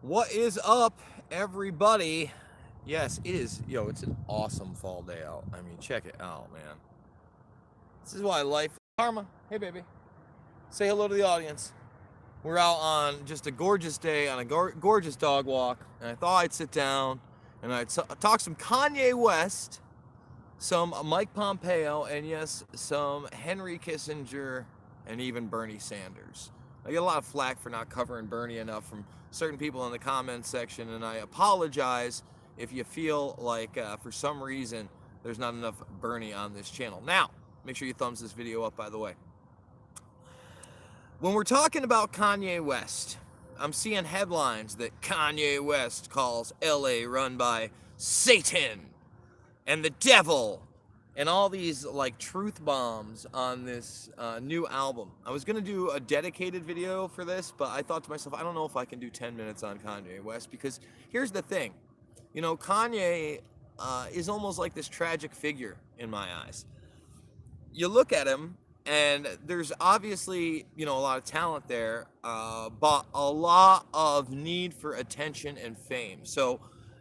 What is up, everybody? Yes, it is. Yo, it's an awesome fall day out. I mean, check it out, man. This is why life. Karma, hey, baby. Say hello to the audience. We're out on just a gorgeous day on a gorgeous dog walk, and I thought I'd sit down and I'd talk some Kanye West, some Mike Pompeo, and yes, some Henry Kissinger, and even Bernie Sanders. I get a lot of flack for not covering Bernie enough from certain people in the comments section, and I apologize if you feel like for some reason there's not enough Bernie on this channel. Now, make sure you thumbs this video up, by the way. When we're talking about Kanye West, I'm seeing headlines that Kanye West calls LA run by Satan and the devil and all these like truth bombs on this new album. I was gonna do a dedicated video for this, but I thought to myself, I don't know if I can do 10 minutes on Kanye West, because here's the thing. Kanye is almost like this tragic figure in my eyes. You look at him, and there's obviously, a lot of talent there, but a lot of need for attention and fame. So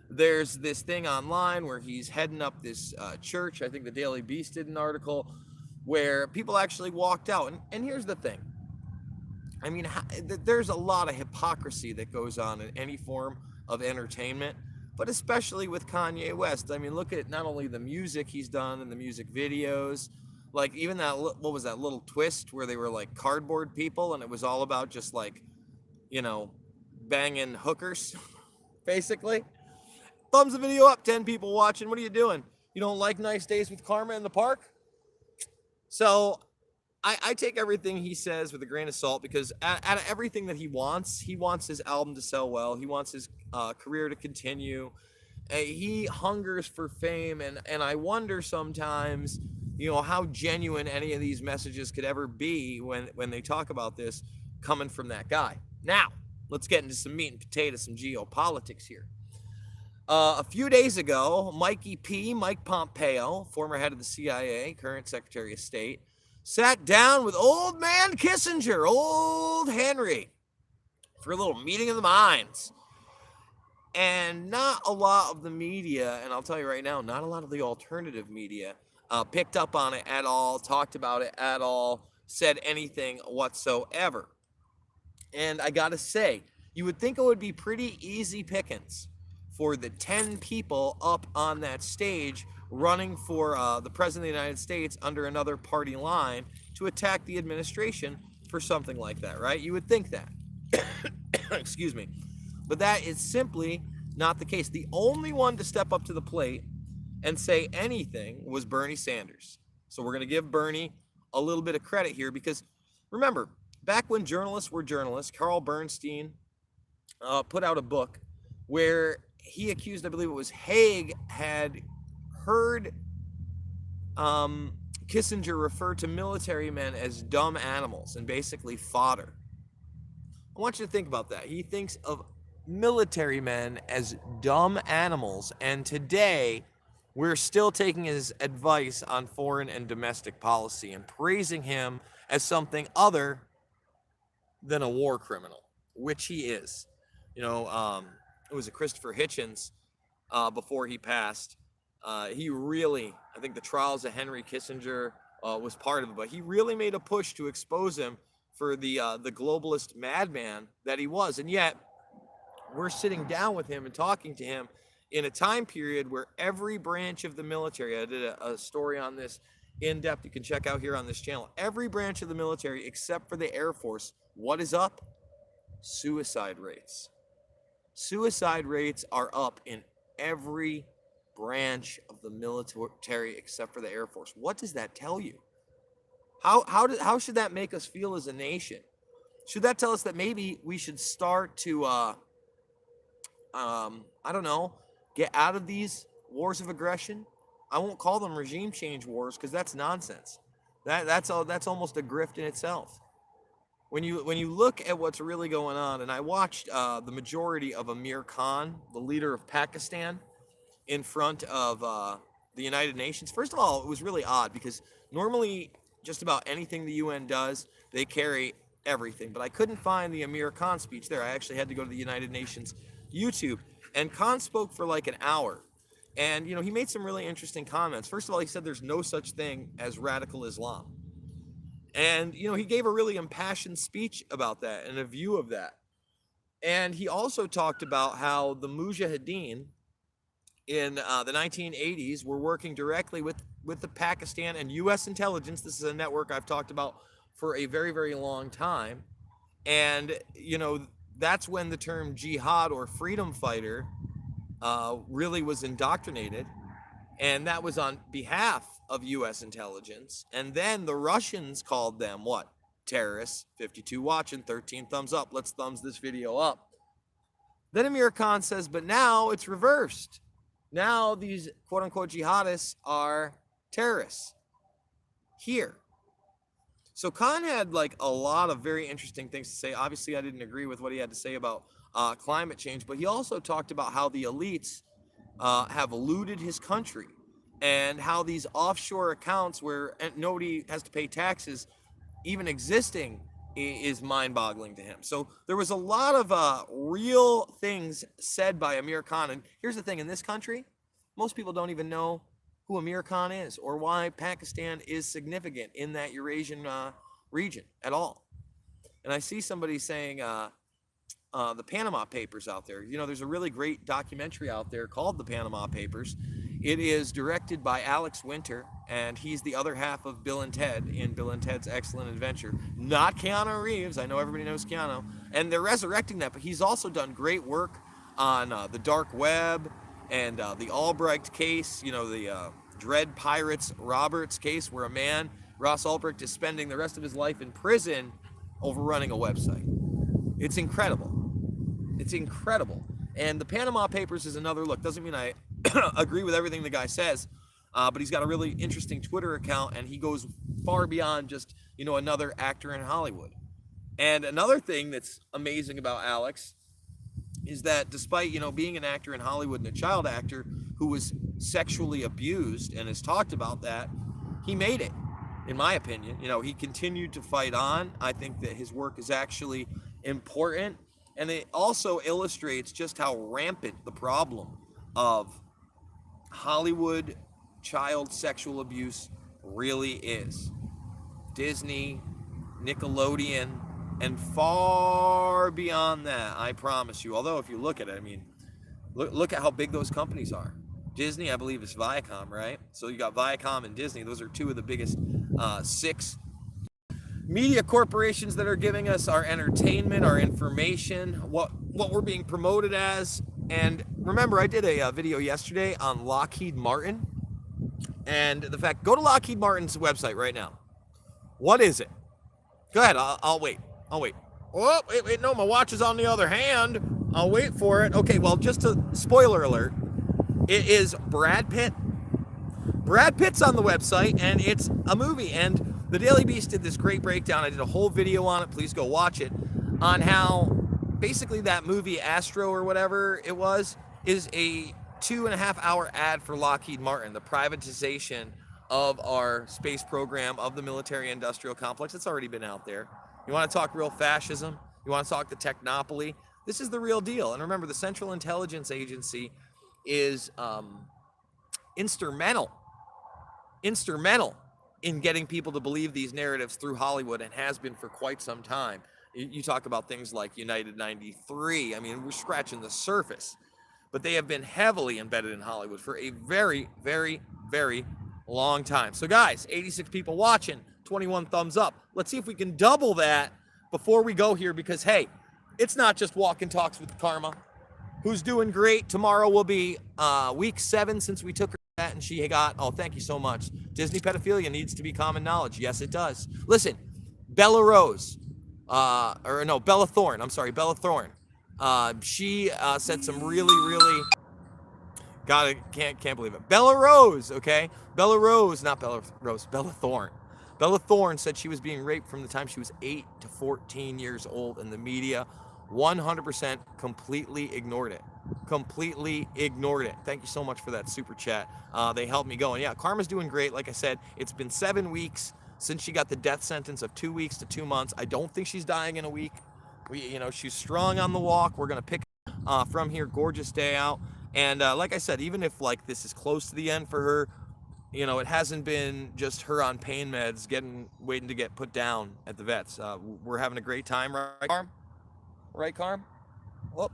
there's this thing online where he's heading up this church. I think the Daily Beast did an article where people actually walked out. And here's the thing. I mean, there's a lot of hypocrisy that goes on in any form of entertainment, but especially with Kanye West. I mean, look at not only the music he's done and the music videos, like even that, what was that little twist where they were like cardboard people and it was all about just like, you know, banging hookers, basically. Thumbs the video up, 10 people watching. What are you doing? You don't like nice days with Karma in the park? So I take everything he says with a grain of salt, because out of everything that he wants his album to sell well. He wants his career to continue. He hungers for fame, and I wonder sometimes, how genuine any of these messages could ever be when they talk about this coming from that guy. Now, let's get into some meat and potatoes, some geopolitics here. A few days ago, Mike Pompeo, former head of the CIA, current Secretary of State, sat down with old man Kissinger, old Henry, for a little meeting of the minds. And not a lot of the media, and I'll tell you right now, not a lot of the alternative media picked up on it at all, talked about it at all, said anything whatsoever. And I gotta say, you would think it would be pretty easy pickings for the 10 people up on that stage running for the President of the United States under another party line to attack the administration for something like that, right? You would think that. Excuse me. But that is simply not the case. The only one to step up to the plate and say anything was Bernie Sanders. So we're going to give Bernie a little bit of credit here, because remember, back when journalists were journalists, Carl Bernstein put out a book where he accused, I believe it was Haig, had heard Kissinger refer to military men as dumb animals and basically fodder. I want you to think about that. He thinks of military men as dumb animals, and today we're still taking his advice on foreign and domestic policy and praising him as something other than a war criminal, which he is. It was a Christopher Hitchens before he passed. He really, I think the trials of Henry Kissinger was part of it, but he really made a push to expose him for the globalist madman that he was. And yet, we're sitting down with him and talking to him in a time period where every branch of the military, I did a story on this in depth, you can check out here on this channel, every branch of the military except for the Air Force, what is up? Suicide rates. Suicide rates are up in every branch of the military except for the Air Force. What does that tell you? How should that make us feel as a nation? Should that tell us that maybe we should start to, I don't know, get out of these wars of aggression? I won't call them regime change wars, because that's nonsense. That's almost a grift in itself. When you look at what's really going on, and I watched the majority of Amir Khan, the leader of Pakistan, in front of the United Nations. First of all, it was really odd, because normally just about anything the UN does, they carry everything, but I couldn't find the Amir Khan speech there. I actually had to go to the United Nations YouTube, and Khan spoke for like an hour. And, he made some really interesting comments. First of all, he said there's no such thing as radical Islam. And, he gave a really impassioned speech about that and a view of that. And he also talked about how the Mujahideen in the 1980s were working directly with the Pakistan and U.S. intelligence. This is a network I've talked about for a very, very long time. And, that's when the term jihad or freedom fighter really was indoctrinated. And that was on behalf of U.S. intelligence. And then the Russians called them what? Terrorists. 52 watching, 13 thumbs up. Let's thumbs this video up. Then Amir Khan says, but now it's reversed. Now these quote-unquote jihadists are terrorists here. So Khan had like a lot of very interesting things to say. Obviously, I didn't agree with what he had to say about climate change, but he also talked about how the elites have looted his country and how these offshore accounts where nobody has to pay taxes even existing is mind-boggling to him. So there was a lot of real things said by Amir Khan. And here's the thing, in this country, most people don't even know who Amir Khan is or why Pakistan is significant in that Eurasian region at all. And I see somebody saying the Panama Papers out there. There's a really great documentary out there called The Panama Papers. It is directed by Alex Winter, and he's the other half of Bill and Ted in Bill and Ted's Excellent Adventure. Not Keanu Reeves. I know everybody knows Keanu. And they're resurrecting that, but he's also done great work on the dark web and the Albrecht case, the Dread Pirates Roberts case, where a man, Ross Ulbricht, is spending the rest of his life in prison over running a website. It's incredible. It's incredible. And the Panama Papers is another look. Doesn't mean I agree with everything the guy says, but he's got a really interesting Twitter account, and he goes far beyond just, another actor in Hollywood. And another thing that's amazing about Alex is that despite, being an actor in Hollywood and a child actor who was sexually abused and has talked about that, he made it, in my opinion. He continued to fight on. I think that his work is actually important. And it also illustrates just how rampant the problem of Hollywood child sexual abuse really is. Disney, Nickelodeon, and far beyond that, I promise you. Although if you look at it, look at how big those companies are. Disney, I believe, is Viacom, right? So you got Viacom and Disney. Those are two of the biggest 6 media corporations that are giving us our entertainment, our information, what we're being promoted as. And remember, I did a video yesterday on Lockheed Martin. And the fact, go to Lockheed Martin's website right now. What is it? Go ahead, I'll wait. Oh, wait, no, my watch is on the other hand. I'll wait for it. Okay, well, just a spoiler alert. It is Brad Pitt. Brad Pitt's on the website, and it's a movie. And the Daily Beast did this great breakdown. I did a whole video on it. Please go watch it. On how basically that movie Astro or whatever it was is a 2.5-hour ad for Lockheed Martin, the privatization of our space program, of the military-industrial complex. It's already been out there. You want to talk real fascism? You want to talk the technopoly? This is the real deal. And remember, the Central Intelligence Agency is instrumental in getting people to believe these narratives through Hollywood, and has been for quite some time. You talk about things like United 93. We're scratching the surface. But they have been heavily embedded in Hollywood for a very, very, very long time. So guys, 86 people watching, 21 thumbs up. Let's see if we can double that before we go here, because hey, it's not just walk and talks with Karma, who's doing great. Tomorrow will be week 7 since we took her that, and she got, oh, thank you so much. Disney pedophilia needs to be common knowledge. Yes, it does. Listen, Bella Thorne. She said some really can't believe it. Bella Rose, okay? Bella Thorne. Bella Thorne said she was being raped from the time she was 8 to 14 years old, and the media 100% completely ignored it. Thank you so much for that super chat. They helped me go. And yeah, Karma's doing great. Like I said, it's been 7 weeks. since she got the death sentence of 2 weeks to 2 months. I don't think she's dying in a week. She's strong on the walk. We're gonna pick from here. Gorgeous day out. And like I said, even if like this is close to the end for her, it hasn't been just her on pain meds, waiting to get put down at the vets. We're having a great time, right, Carm? Right, Carm? Well,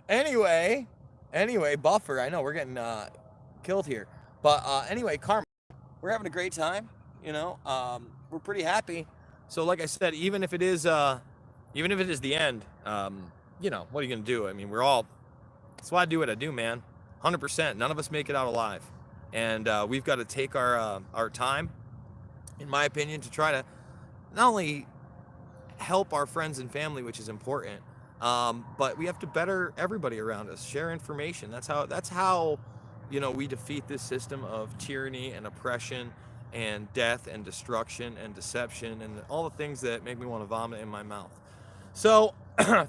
anyway, Buffer. I know we're getting killed here, but anyway, Carm, we're having a great time. We're pretty happy. So, like I said, even if it is the end, what are you gonna do? I mean, that's why I do what I do, man. 100%. None of us make it out alive, and we've got to take our time, in my opinion, to try to not only help our friends and family, which is important, but we have to better everybody around us, share information. That's how we defeat this system of tyranny and oppression and death and destruction and deception and all the things that make me want to vomit in my mouth. So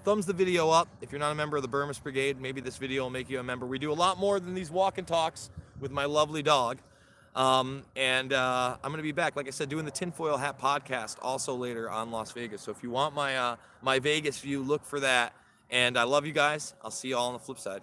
thumbs the video up. If you're not a member of the Burmese Brigade, maybe this video will make you a member. We do a lot more than these walk and talks with my lovely dog. I'm going to be back, like I said, doing the Tinfoil Hat podcast also later on Las Vegas. So if you want my Vegas view, look for that. And I love you guys. I'll see you all on the flip side.